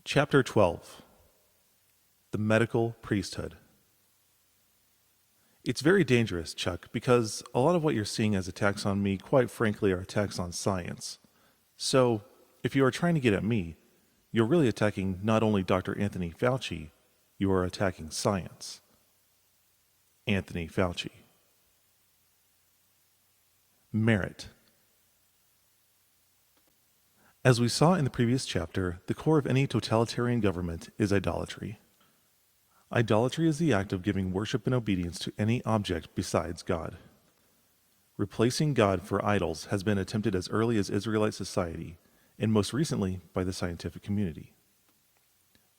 Chapter 12. The Medical Priesthood. It's very dangerous, Chuck, because a lot of what you're seeing as attacks on me, quite frankly, are attacks on science. So, if you are trying to get at me, you're really attacking not only Dr. Anthony Fauci, you are attacking science. Anthony Fauci. Merit. As we saw in the previous chapter, the core of any totalitarian government is idolatry. Idolatry is the act of giving worship and obedience to any object besides God. Replacing God for idols has been attempted as early as Israelite society, and most recently by the scientific community.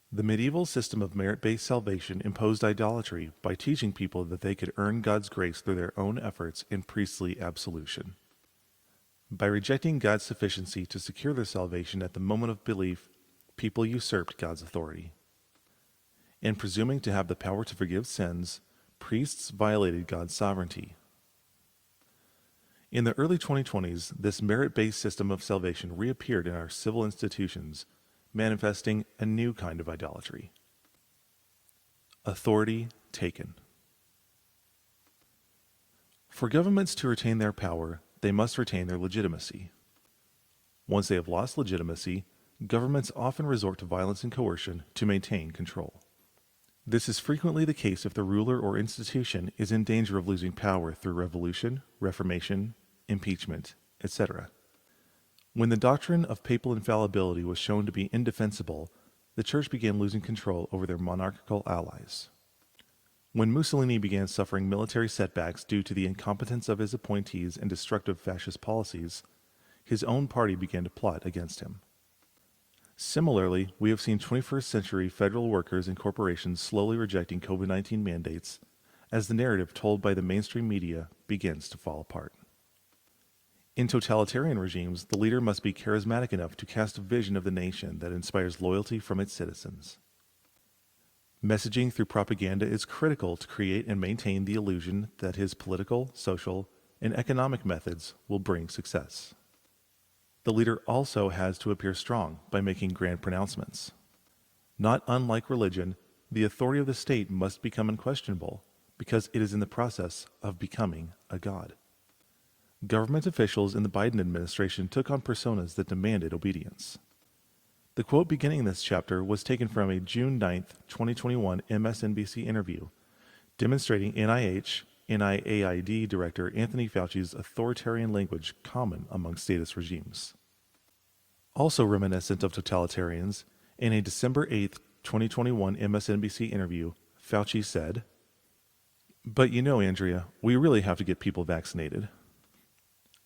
The medieval system of merit-based salvation imposed idolatry by teaching people that they could earn God's grace through their own efforts in priestly absolution. By rejecting God's sufficiency to secure their salvation at the moment of belief, people usurped God's authority. In presuming to have the power to forgive sins, priests violated God's sovereignty. In the early 2020s, this merit-based system of salvation reappeared in our civil institutions, manifesting a new kind of idolatry. Authority taken. For governments to retain their power, they must retain their legitimacy. Once they have lost legitimacy, governments often resort to violence and coercion to maintain control. This is frequently the case if the ruler or institution is in danger of losing power through revolution, reformation, impeachment, etc. When the doctrine of papal infallibility was shown to be indefensible, the Church began losing control over their monarchical allies. When Mussolini began suffering military setbacks due to the incompetence of his appointees and destructive fascist policies, his own party began to plot against him. Similarly, we have seen 21st century federal workers and corporations slowly rejecting COVID-19 mandates as the narrative told by the mainstream media begins to fall apart. In totalitarian regimes, the leader must be charismatic enough to cast a vision of the nation that inspires loyalty from its citizens. Messaging through propaganda is critical to create and maintain the illusion that his political, social, and economic methods will bring success. The leader also has to appear strong by making grand pronouncements. Not unlike religion, the authority of the state must become unquestionable because it is in the process of becoming a god. Government officials in the Biden administration took on personas that demanded obedience. The quote beginning this chapter was taken from a June 9, 2021 MSNBC interview demonstrating NIAID Director Anthony Fauci's authoritarian language common among statist regimes. Also reminiscent of totalitarians, in a December 8, 2021 MSNBC interview, Fauci said, "But you know, Andrea, we really have to get people vaccinated.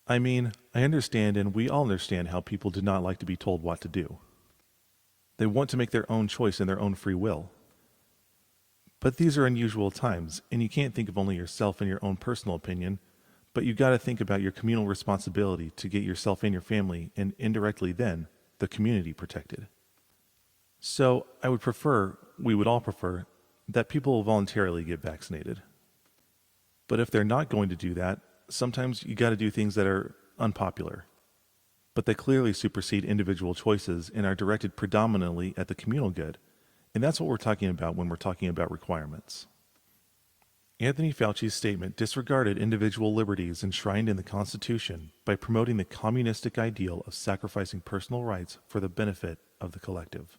I mean, I understand and we all understand how people do not like to be told what to do. They want to make their own choice in their own free will. But these are unusual times, and you can't think of only yourself and your own personal opinion, but you got to think about your communal responsibility to get yourself and your family, and indirectly then, the community protected. So we would all prefer, that people voluntarily get vaccinated. But if they're not going to do that, sometimes you got to do things that are unpopular. But they clearly supersede individual choices and are directed predominantly at the communal good. And that's what we're talking about when we're talking about requirements." Anthony Fauci's statement disregarded individual liberties enshrined in the Constitution by promoting the communistic ideal of sacrificing personal rights for the benefit of the collective.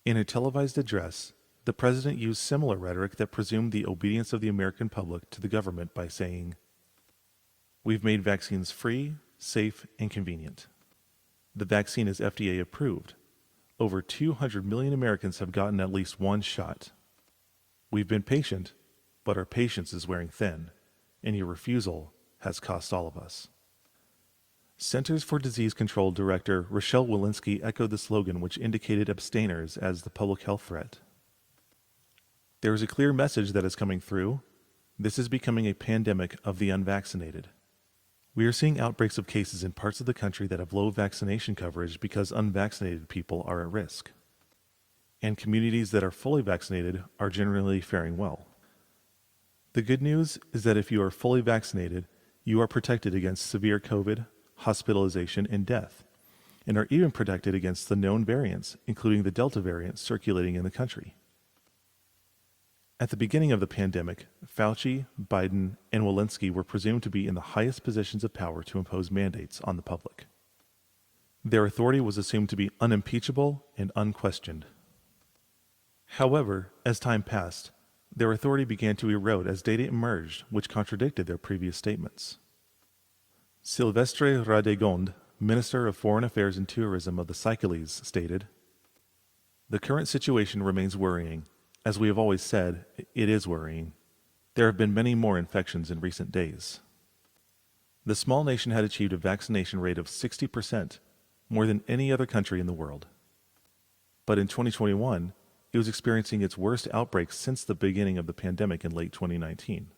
In a televised address, the president used similar rhetoric that presumed the obedience of the American public to the government by saying, "We've made vaccines free, safe, and convenient. The vaccine is FDA approved. Over 200 million Americans have gotten at least one shot. We've been patient, but our patience is wearing thin, and your refusal has cost all of us." Centers for Disease Control Director Rochelle Walensky echoed the slogan which indicated abstainers as the public health threat. "There is a clear message that is coming through. This is becoming a pandemic of the unvaccinated. We are seeing outbreaks of cases in parts of the country that have low vaccination coverage because unvaccinated people are at risk. And communities that are fully vaccinated are generally faring well. The good news is that if you are fully vaccinated, you are protected against severe COVID, hospitalization, and death. and are even protected against the known variants, including the Delta variant circulating in the country. At the beginning of the pandemic, Fauci, Biden, and Walensky were presumed to be in the highest positions of power to impose mandates on the public. Their authority was assumed to be unimpeachable and unquestioned. However, as time passed, their authority began to erode as data emerged which contradicted their previous statements. Silvestre Radegonde, Minister of Foreign Affairs and Tourism of the Seychelles, stated, "The current situation remains worrying. As we have always said, it is worrying. There have been many more infections in recent days." The small nation had achieved a vaccination rate of 60%, more than any other country in the world. But in 2021, it was experiencing its worst outbreak since the beginning of the pandemic in late 2019.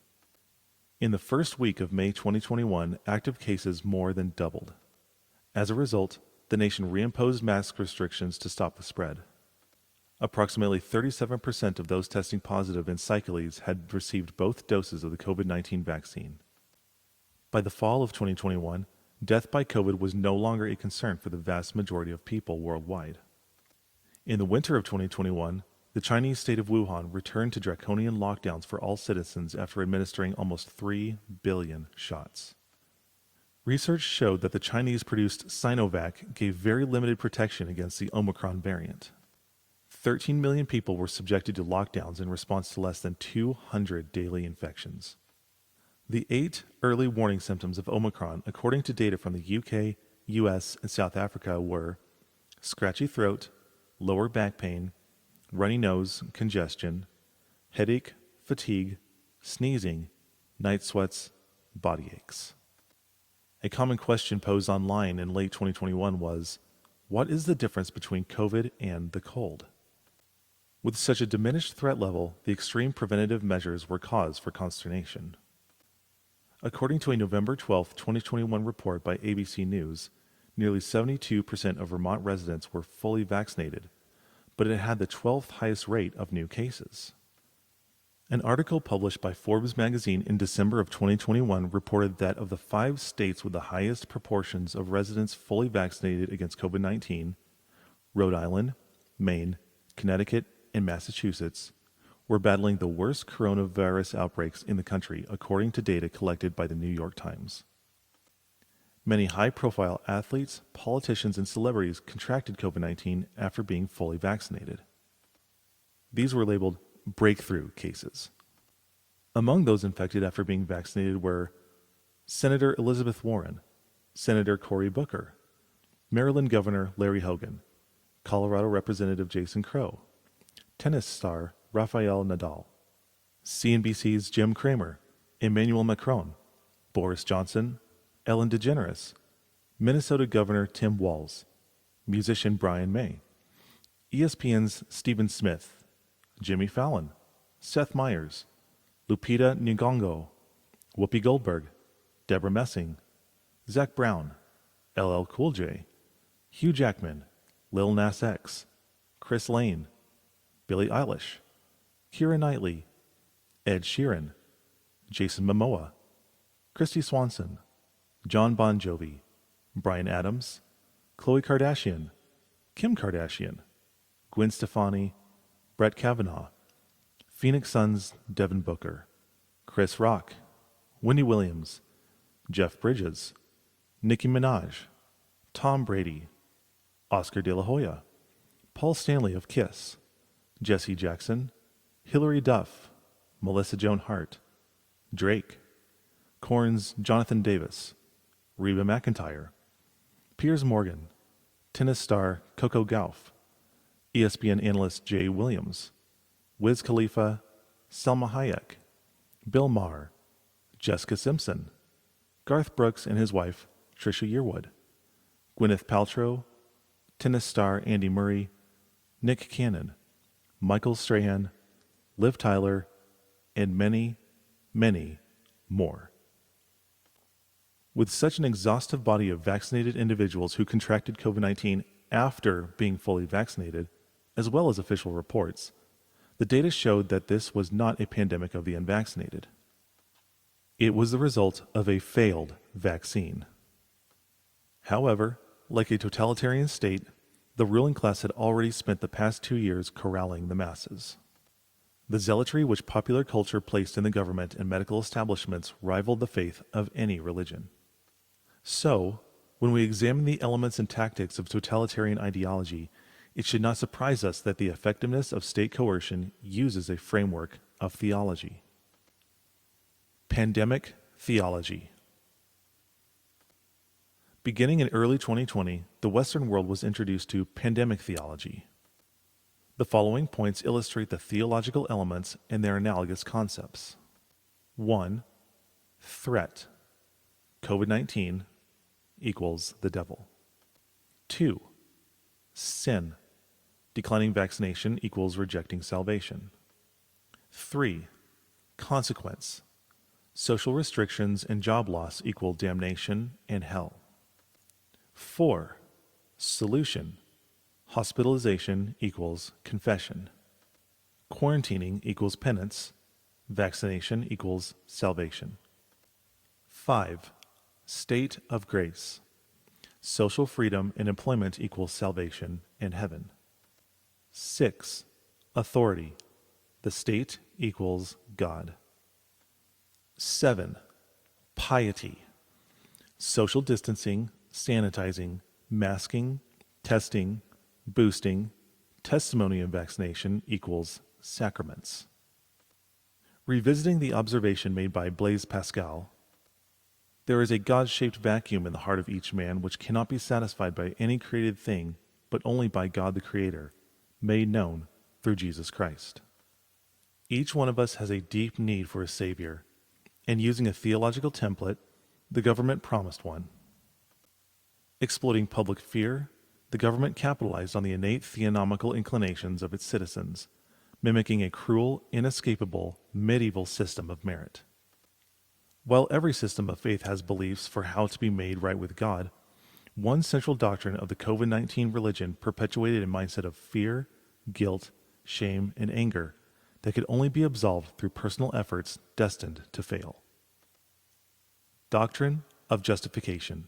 In the first week of May 2021, active cases more than doubled. As a result, the nation reimposed mask restrictions to stop the spread. Approximately 37% of those testing positive in Seychelles had received both doses of the COVID-19 vaccine. By the fall of 2021, death by COVID was no longer a concern for the vast majority of people worldwide. In the winter of 2021, the Chinese state of Wuhan returned to draconian lockdowns for all citizens after administering almost 3 billion shots. Research showed that the Chinese-produced Sinovac gave very limited protection against the Omicron variant. 13 million people were subjected to lockdowns in response to less than 200 daily infections. The 8 early warning symptoms of Omicron, according to data from the UK, US, and South Africa, were scratchy throat, lower back pain, runny nose, congestion, headache, fatigue, sneezing, night sweats, body aches. A common question posed online in late 2021 was, what is the difference between COVID and the cold? With such a diminished threat level, the extreme preventative measures were cause for consternation. According to a November 12, 2021 report by ABC News, nearly 72% of Vermont residents were fully vaccinated, but it had the 12th highest rate of new cases. An article published by Forbes magazine in December of 2021 reported that of the 5 states with the highest proportions of residents fully vaccinated against COVID-19, Rhode Island, Maine, Connecticut, and Massachusetts, were battling the worst coronavirus outbreaks in the country, according to data collected by the New York Times. Many high-profile athletes, politicians, and celebrities contracted COVID-19 after being fully vaccinated. These were labeled breakthrough cases. Among those infected after being vaccinated were Senator Elizabeth Warren, Senator Cory Booker, Maryland Governor Larry Hogan, Colorado Representative Jason Crow, tennis star Rafael Nadal, CNBC's Jim Cramer, Emmanuel Macron, Boris Johnson, Ellen DeGeneres, Minnesota Governor Tim Walz, musician Brian May, ESPN's Stephen Smith, Jimmy Fallon, Seth Meyers, Lupita Nyong'o, Whoopi Goldberg, Deborah Messing, Zac Brown, LL Cool J, Hugh Jackman, Lil Nas X, Chris Lane, Billie Eilish, Keira Knightley, Ed Sheeran, Jason Momoa, Christy Swanson, John Bon Jovi, Bryan Adams, Khloe Kardashian, Kim Kardashian, Gwen Stefani, Brett Kavanaugh, Phoenix Suns' Devin Booker, Chris Rock, Wendy Williams, Jeff Bridges, Nicki Minaj, Tom Brady, Oscar De La Hoya, Paul Stanley of Kiss, Jesse Jackson, Hilary Duff, Melissa Joan Hart, Drake, Korn's Jonathan Davis, Reba McEntire, Piers Morgan, tennis star Coco Gauff, ESPN analyst Jay Williams, Wiz Khalifa, Selma Hayek, Bill Maher, Jessica Simpson, Garth Brooks and his wife Trisha Yearwood, Gwyneth Paltrow, tennis star Andy Murray, Nick Cannon, Michael Strahan, Liv Tyler, and many, many more. With such an exhaustive body of vaccinated individuals who contracted COVID-19 after being fully vaccinated, as well as official reports, the data showed that this was not a pandemic of the unvaccinated. It was the result of a failed vaccine. However, like a totalitarian state, the ruling class had already spent the past 2 years corralling the masses. The zealotry which popular culture placed in the government and medical establishments rivaled the faith of any religion. So, when we examine the elements and tactics of totalitarian ideology, it should not surprise us that the effectiveness of state coercion uses a framework of theology. Pandemic theology. Beginning in early 2020, the Western world was introduced to pandemic theology. The following points illustrate the theological elements and their analogous concepts. 1. Threat. COVID-19 equals the devil. 2. Sin. Declining vaccination equals rejecting salvation. 3. Consequence. Social restrictions and job loss equal damnation and hell. 4. Solution. Hospitalization equals confession. Quarantining equals penance. Vaccination equals salvation. 5. State of grace. Social freedom and employment equals salvation and heaven. 6. Authority. The state equals God. 7. Piety. Social distancing, sanitizing, masking, testing, boosting, testimony and vaccination equals sacraments. Revisiting the observation made by Blaise Pascal, there is a God-shaped vacuum in the heart of each man which cannot be satisfied by any created thing, but only by God the Creator, made known through Jesus Christ. Each one of us has a deep need for a Savior, and using a theological template, the government promised one. Exploiting public fear, the government capitalized on the innate theonomical inclinations of its citizens, mimicking a cruel, inescapable, medieval system of merit. While every system of faith has beliefs for how to be made right with God, one central doctrine of the COVID-19 religion perpetuated a mindset of fear, guilt, shame, and anger that could only be absolved through personal efforts destined to fail. Doctrine of justification.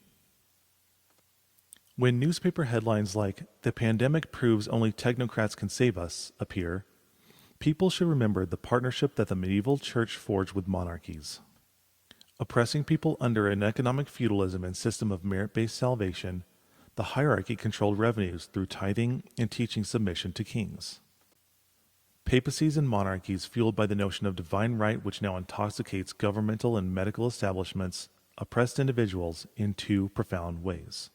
When newspaper headlines like "The pandemic proves only technocrats can save us" appear, people should remember the partnership that the medieval church forged with monarchies. Oppressing people under an economic feudalism and system of merit-based salvation, the hierarchy controlled revenues through tithing and teaching submission to kings. Papacies and monarchies fueled by the notion of divine right, which now intoxicates governmental and medical establishments, oppressed individuals in two profound ways.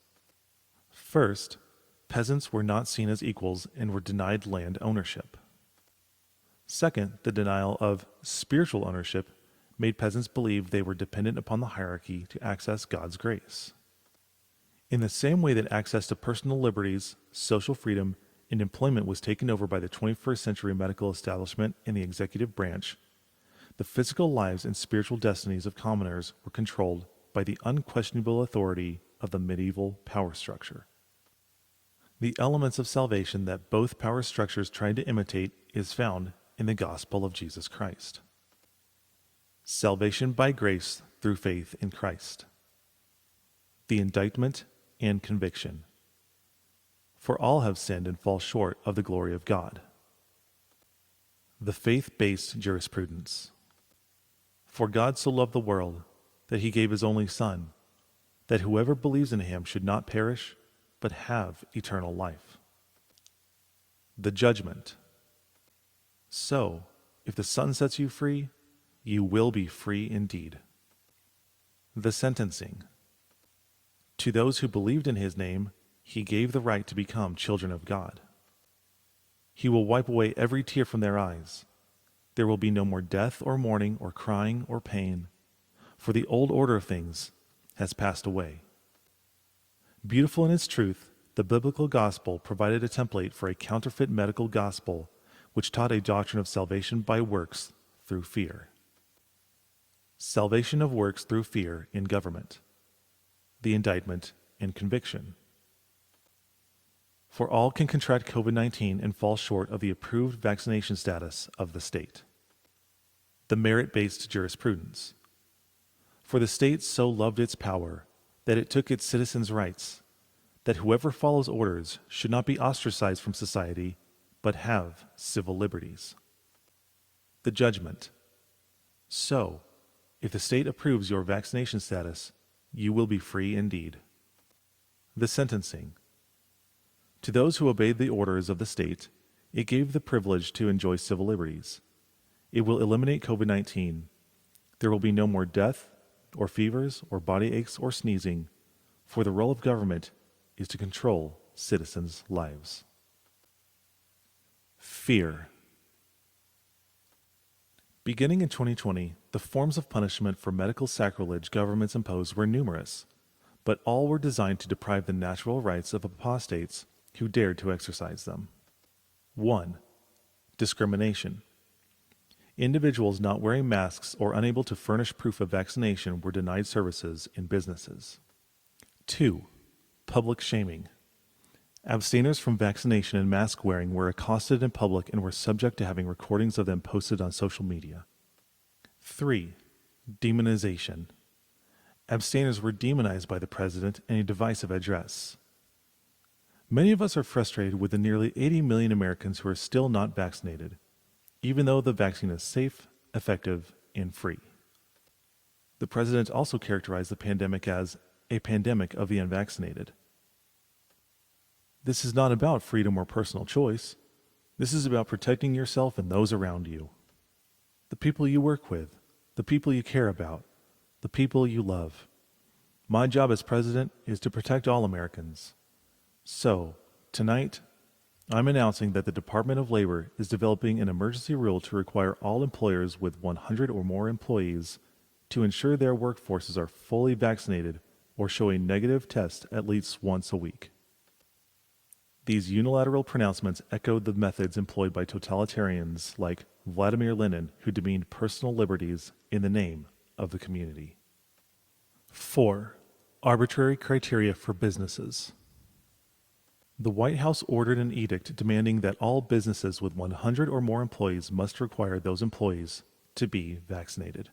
First, peasants were not seen as equals and were denied land ownership. Second, the denial of spiritual ownership made peasants believe they were dependent upon the hierarchy to access God's grace. In the same way that access to personal liberties, social freedom, and employment was taken over by the 21st century medical establishment and the executive branch, the physical lives and spiritual destinies of commoners were controlled by the unquestionable authority of the medieval power structure. The elements of salvation that both power structures tried to imitate is found in the gospel of Jesus Christ. Salvation by grace through faith in Christ. The indictment and conviction. For all have sinned and fall short of the glory of God. The faith-based jurisprudence. For God so loved the world that he gave his only Son, that whoever believes in him should not perish, but have eternal life. The judgment. So, if the Son sets you free, you will be free indeed. The sentencing. To those who believed in his name, he gave the right to become children of God. He will wipe away every tear from their eyes. There will be no more death or mourning or crying or pain, for the old order of things has passed away. Beautiful in its truth, the biblical gospel provided a template for a counterfeit medical gospel which taught a doctrine of salvation by works through fear. Salvation of works through fear in government. The indictment and conviction. For all can contract COVID-19 and fall short of the approved vaccination status of the state. The merit-based jurisprudence. For the state so loved its power that it took its citizens' rights, that whoever follows orders should not be ostracized from society, but have civil liberties. The judgment. So, if the state approves your vaccination status, you will be free indeed. The sentencing. To those who obeyed the orders of the state, it gave the privilege to enjoy civil liberties. It will eliminate COVID-19. There will be no more death, or fevers, or body aches, or sneezing, for the role of government is to control citizens' lives. Fear. Beginning in 2020, the forms of punishment for medical sacrilege governments imposed were numerous, but all were designed to deprive the natural rights of apostates who dared to exercise them. 1. Discrimination. Individuals not wearing masks or unable to furnish proof of vaccination were denied services in businesses. 2. Public shaming. Abstainers from vaccination and mask wearing were accosted in public and were subject to having recordings of them posted on social media. 3. Demonization. Abstainers were demonized by the president in a divisive address. Many of us are frustrated with the nearly 80 million Americans who are still not vaccinated, even though the vaccine is safe, effective, and free. The president also characterized the pandemic as a pandemic of the unvaccinated. This is not about freedom or personal choice. This is about protecting yourself and those around you. The people you work with, the people you care about, the people you love. My job as president is to protect all Americans. So, tonight, I'm announcing that the Department of Labor is developing an emergency rule to require all employers with 100 or more employees to ensure their workforces are fully vaccinated or show a negative test at least once a week. These unilateral pronouncements echoed the methods employed by totalitarians like Vladimir Lenin, who demeaned personal liberties in the name of the community. 4. Arbitrary criteria for businesses. The White House ordered an edict demanding that all businesses with 100 or more employees must require those employees to be vaccinated.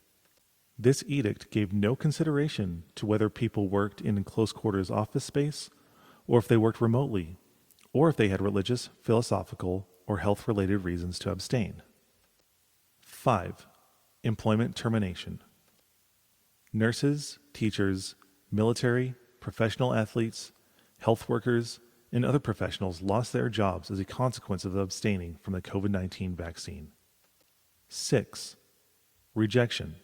This edict gave no consideration to whether people worked in close quarters office space, or if they worked remotely, or if they had religious, philosophical, or health-related reasons to abstain. 5. Employment termination. Nurses, teachers, military, professional athletes, health workers, and other professionals lost their jobs as a consequence of abstaining from the COVID-19 vaccine. 6. Rejection.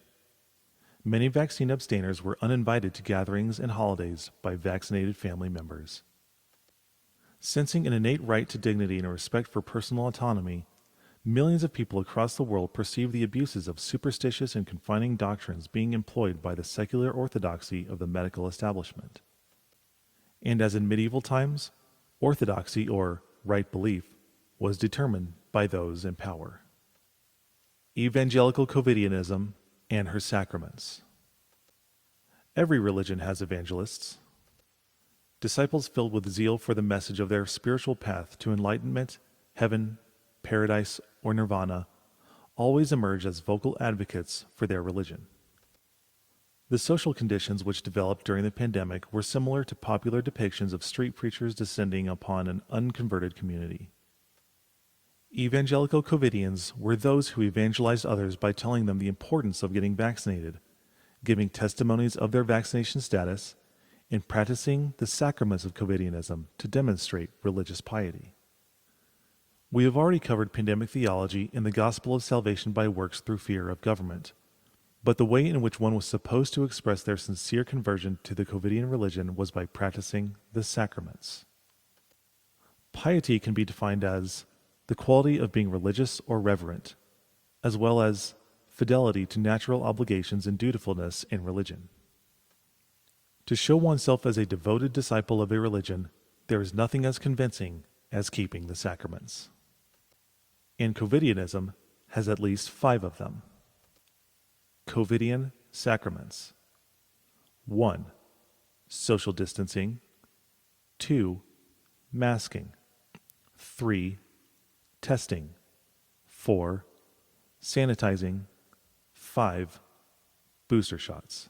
Many vaccine abstainers were uninvited to gatherings and holidays by vaccinated family members. Sensing an innate right to dignity and a respect for personal autonomy, millions of people across the world perceive the abuses of superstitious and confining doctrines being employed by the secular orthodoxy of the medical establishment. And as in medieval times, orthodoxy, or right belief, was determined by those in power. Evangelical Covidianism and her sacraments. Every religion has evangelists, disciples filled with zeal for the message of their spiritual path to enlightenment, heaven, paradise, or nirvana, always emerge as vocal advocates for their religion. The social conditions which developed during the pandemic were similar to popular depictions of street preachers descending upon an unconverted community. Evangelical Covidians were those who evangelized others by telling them the importance of getting vaccinated, giving testimonies of their vaccination status, and practicing the sacraments of Covidianism to demonstrate religious piety. We have already covered pandemic theology in the gospel of salvation by works through fear of government, but the way in which one was supposed to express their sincere conversion to the Covidian religion was by practicing the sacraments. Piety can be defined as the quality of being religious or reverent, as well as fidelity to natural obligations and dutifulness in religion. To show oneself as a devoted disciple of a religion, there is nothing as convincing as keeping the sacraments. And Covidianism has at least 5 of them. Covidian sacraments. 1. Social distancing. 2. Masking. 3. Testing. 4. Sanitizing. 5. Booster shots.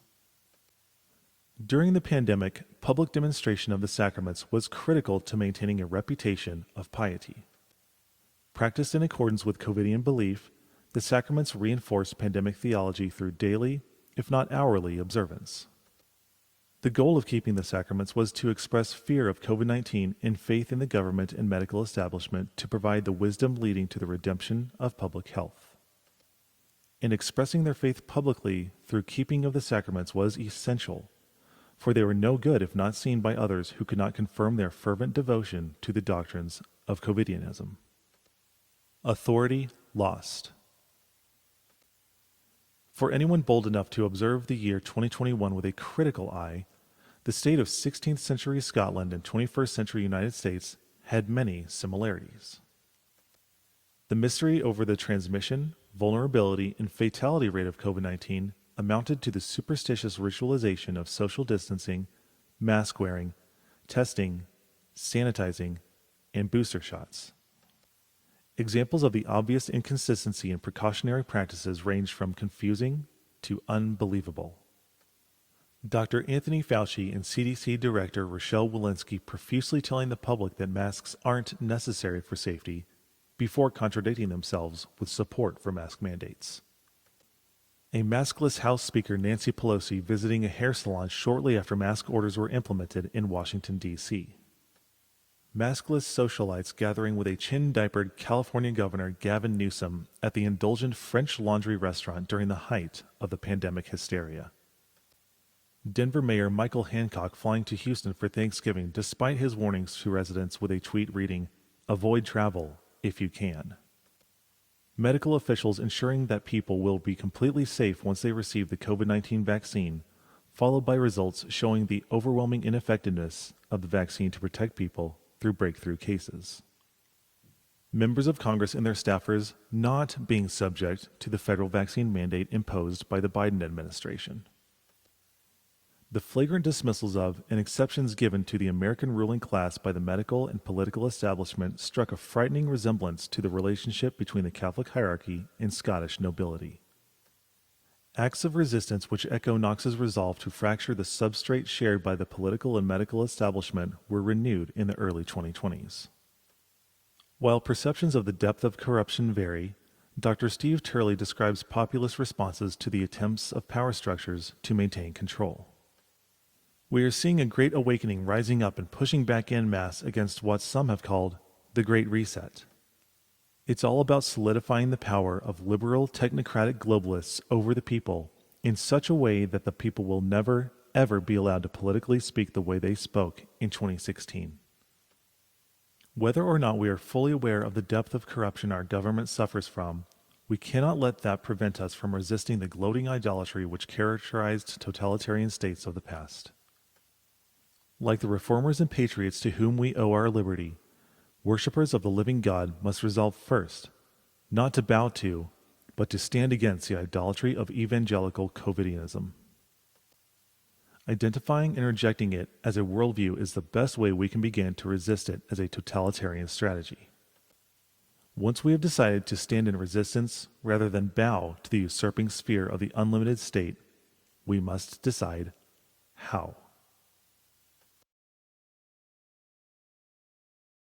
During the pandemic, public demonstration of the sacraments was critical to maintaining a reputation of piety. Practiced in accordance with Covidian belief, the sacraments reinforced pandemic theology through daily, if not hourly, observance. The goal of keeping the sacraments was to express fear of COVID-19 and faith in the government and medical establishment to provide the wisdom leading to the redemption of public health. And expressing their faith publicly through keeping of the sacraments was essential, for they were no good if not seen by others who could not confirm their fervent devotion to the doctrines of Covidianism. Authority lost. For anyone bold enough to observe the year 2021 with a critical eye, the state of 16th century Scotland and 21st century United States had many similarities. The mystery over the transmission, vulnerability, and fatality rate of COVID-19 amounted to the superstitious ritualization of social distancing, mask wearing, testing, sanitizing, and booster shots. Examples of the obvious inconsistency in precautionary practices range from confusing to unbelievable. Dr. Anthony Fauci and CDC Director Rochelle Walensky profusely telling the public that masks aren't necessary for safety before contradicting themselves with support for mask mandates. A maskless House Speaker Nancy Pelosi visiting a hair salon shortly after mask orders were implemented in Washington, D.C. Maskless socialites gathering with a chin-diapered California Governor Gavin Newsom at the indulgent French Laundry restaurant during the height of the pandemic hysteria. Denver Mayor Michael Hancock flying to Houston for Thanksgiving despite his warnings to residents with a tweet reading, "Avoid travel if you can." Medical officials ensuring that people will be completely safe once they receive the COVID-19 vaccine, followed by results showing the overwhelming ineffectiveness of the vaccine to protect people through breakthrough cases. Members of Congress and their staffers not being subject to the federal vaccine mandate imposed by the Biden administration. The flagrant dismissals of and exceptions given to the American ruling class by the medical and political establishment struck a frightening resemblance to the relationship between the Catholic hierarchy and Scottish nobility. Acts of resistance which echo Knox's resolve to fracture the substrate shared by the political and medical establishment were renewed in the early 2020s. While perceptions of the depth of corruption vary, Dr. Steve Turley describes populist responses to the attempts of power structures to maintain control. We are seeing a great awakening rising up and pushing back en masse against what some have called the Great Reset. It's all about solidifying the power of liberal technocratic globalists over the people in such a way that the people will never, ever be allowed to politically speak the way they spoke in 2016. Whether or not we are fully aware of the depth of corruption our government suffers from, we cannot let that prevent us from resisting the gloating idolatry which characterized totalitarian states of the past. Like the reformers and patriots to whom we owe our liberty, worshippers of the living God must resolve first, not to bow to, but to stand against the idolatry of evangelical Covidianism. Identifying and rejecting it as a worldview is the best way we can begin to resist it as a totalitarian strategy. Once we have decided to stand in resistance rather than bow to the usurping sphere of the unlimited state, we must decide how.